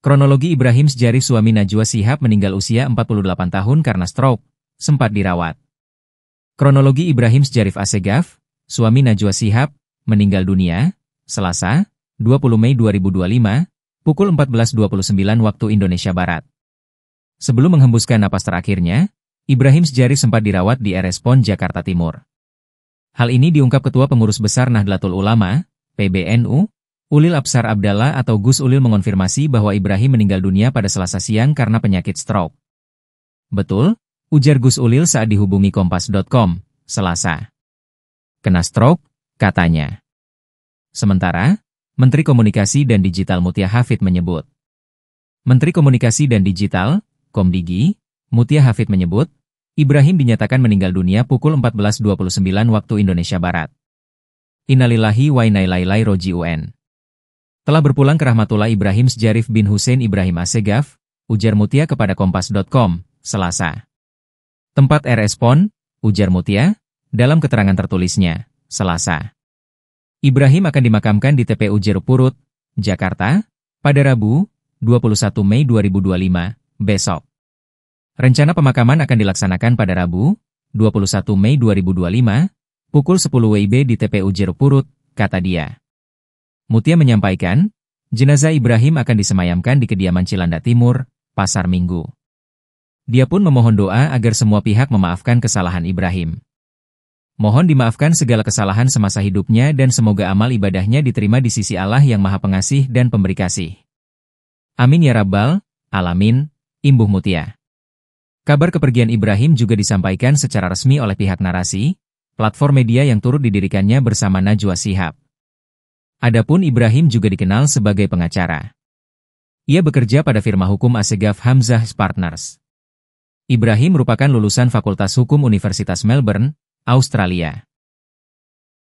Kronologi Ibrahim Sjarif suami Najwa Shihab meninggal usia 48 tahun karena stroke, sempat dirawat. Kronologi Ibrahim Sjarif Assegaf, suami Najwa Shihab, meninggal dunia, Selasa, 20 Mei 2025, pukul 14.29 waktu Indonesia Barat. Sebelum menghembuskan napas terakhirnya, Ibrahim Sjarif sempat dirawat di RS PON Jakarta Timur. Hal ini diungkap Ketua Pengurus Besar Nahdlatul Ulama, PBNU, Ulil Absar Abdallah atau Gus Ulil mengonfirmasi bahwa Ibrahim meninggal dunia pada Selasa siang karena penyakit stroke. Betul, ujar Gus Ulil saat dihubungi Kompas.com, Selasa. Kena stroke, katanya. Sementara, Menteri Komunikasi dan Digital Mutia Hafid menyebut. Menteri Komunikasi dan Digital, Komdigi, Mutia Hafid menyebut, Ibrahim dinyatakan meninggal dunia pukul 14.29 waktu Indonesia Barat. Innalillahi wa inna ilaihi raji'un. Telah berpulang ke rahmatullah Ibrahim Sjarif bin Hussein Ibrahim Assegaf, ujar Mutia kepada Kompas.com, Selasa. Tempat RS PON, ujar Mutia, dalam keterangan tertulisnya, Selasa. Ibrahim akan dimakamkan di TPU Jeruk Purut, Jakarta, pada Rabu, 21 Mei 2025, besok. Rencana pemakaman akan dilaksanakan pada Rabu, 21 Mei 2025, pukul 10 WIB di TPU Jeruk Purut, kata dia. Mutia menyampaikan, jenazah Ibrahim akan disemayamkan di kediaman Cilandak Timur, Pasar Minggu. Dia pun memohon doa agar semua pihak memaafkan kesalahan Ibrahim. Mohon dimaafkan segala kesalahan semasa hidupnya dan semoga amal ibadahnya diterima di sisi Allah yang Maha Pengasih dan Pemberi Kasih. Amin ya Rabbal Alamin, imbuh Mutia. Kabar kepergian Ibrahim juga disampaikan secara resmi oleh pihak Narasi, platform media yang turut didirikannya bersama Najwa Shihab. Adapun Ibrahim juga dikenal sebagai pengacara. Ia bekerja pada firma hukum Assegaf Hamzah Partners. Ibrahim merupakan lulusan Fakultas Hukum Universitas Melbourne, Australia.